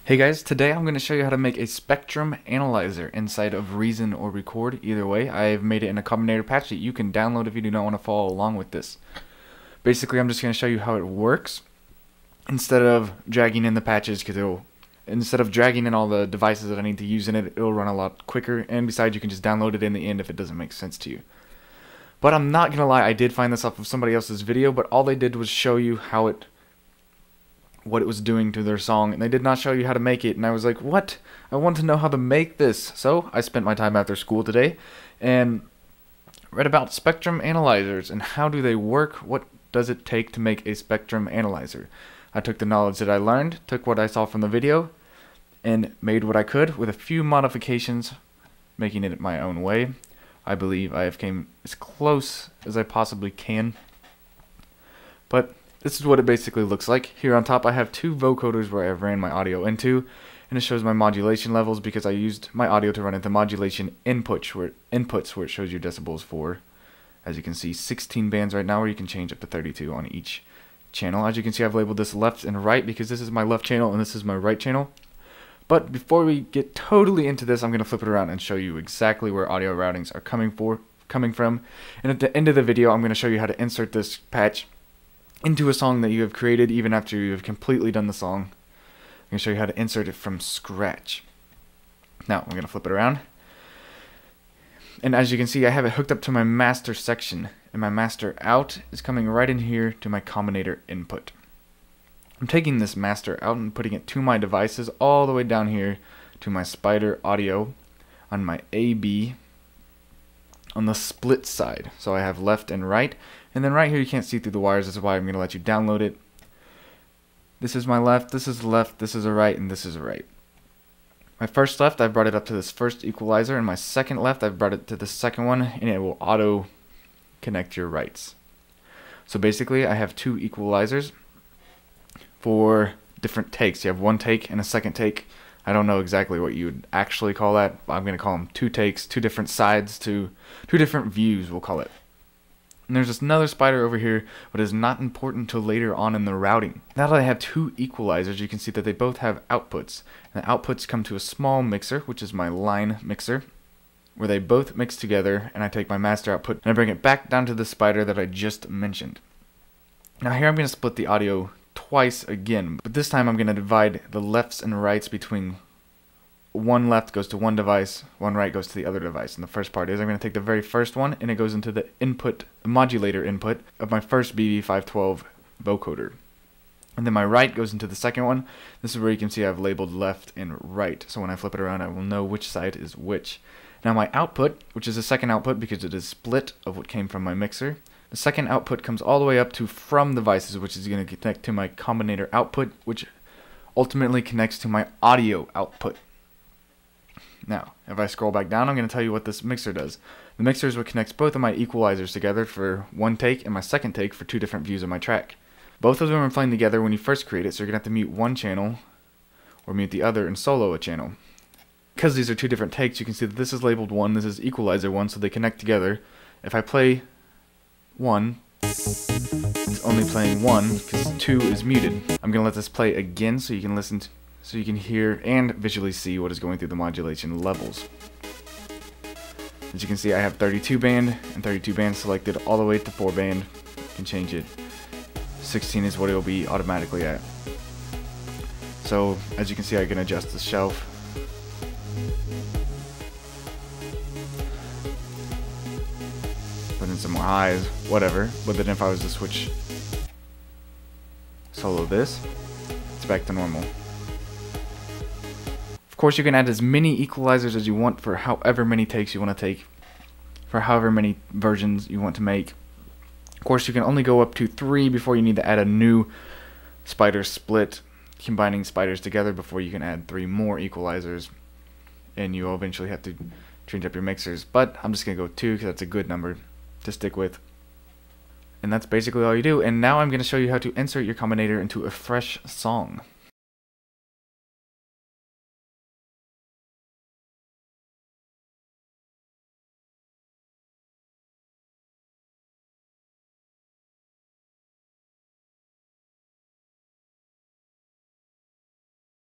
Hey guys, today I'm going to show you how to make a spectrum analyzer inside of Reason or Record. Either way, I've made it in a combinator patch that you can download if you do not want to follow along with this. Basically, I'm just going to show you how it works instead of dragging in the patches, because instead of dragging in all the devices that I need to use in it, it'll run a lot quicker, and besides, you can just download it in the end if it doesn't make sense to you. But I'm not going to lie, I did find this off of somebody else's video, but all they did was show you what it was doing to their song, and they did not show you how to make it. And I was like, what? I want to know how to make this. So I spent my time after school today and read about spectrum analyzers and how do they work. What does it take to make a spectrum analyzer? I took the knowledge that I learned, took what I saw from the video, and made what I could with a few modifications, making it my own way. I believe I have came as close as I possibly can, but this is what it basically looks like. Here on top I have two vocoders where I've ran my audio into, and it shows my modulation levels because I used my audio to run into modulation inputs where it shows you decibels for, as you can see, 16 bands right now, where you can change up to 32 on each channel. As you can see, I've labeled this left and right because this is my left channel and this is my right channel. But before we get totally into this, I'm going to flip it around and show you exactly where audio routings are coming from. And at the end of the video, I'm going to show you how to insert this patch into a song that you have created even after you have completely done the song. I'm going to show you how to insert it from scratch. Now, I'm going to flip it around. And as you can see, I have it hooked up to my master section, and my master out is coming right in here to my combinator input. I'm taking this master out and putting it to my devices all the way down here to my spider audio on my AB on the split side. So I have left and right. And then right here you can't see through the wires, that's why I'm going to let you download it. This is my left, this is left, this is a right, and this is a right. My first left, I've brought it up to this first equalizer, and my second left, I've brought it to the second one, and it will auto connect your rights. So basically, I have two equalizers for different takes. You have one take and a second take. I don't know exactly what you would actually call that. I'm going to call them two takes, two different sides to two different views, we'll call it. And there's just another spider over here, but is not important until later on in the routing. Now that I have two equalizers, you can see that they both have outputs. And the outputs come to a small mixer, which is my line mixer, where they both mix together, and I take my master output and I bring it back down to the spider that I just mentioned. Now here I'm going to split the audio twice again, but this time I'm going to divide the lefts and rights between one left goes to one device, one right goes to the other device. And the first part is I'm going to take the very first one and it goes into the input, the modulator input of my first BB512 vocoder. And then my right goes into the second one. This is where you can see I've labeled left and right. So when I flip it around, I will know which side is which. Now my output, which is the second output because it is split of what came from my mixer, the second output comes all the way up to from devices, which is going to connect to my combinator output, which ultimately connects to my audio output. Now, if I scroll back down, I'm going to tell you what this mixer does. The mixer is what connects both of my equalizers together for one take and my second take for two different views of my track. Both of them are playing together when you first create it, so you're going to have to mute one channel or mute the other and solo a channel. Because these are two different takes, you can see that this is labeled 1, this is equalizer 1, so they connect together. If I play 1, it's only playing 1 because 2 is muted. I'm going to let this play again so you can listen to, so you can hear and visually see what is going through the modulation levels. As you can see, I have 32 band and 32 band selected all the way to 4 band. You can change it. 16 is what it will be automatically at. So as you can see, I can adjust the shelf. Put in some more highs, whatever. But then if I was to switch solo this, it's back to normal. Of course, you can add as many equalizers as you want for however many takes you want to take, for however many versions you want to make. Of course, you can only go up to 3 before you need to add a new spider split, combining spiders together before you can add 3 more equalizers, and you will eventually have to change up your mixers. But I'm just going to go 2 because that's a good number to stick with. And that's basically all you do. And now I'm going to show you how to insert your combinator into a fresh song.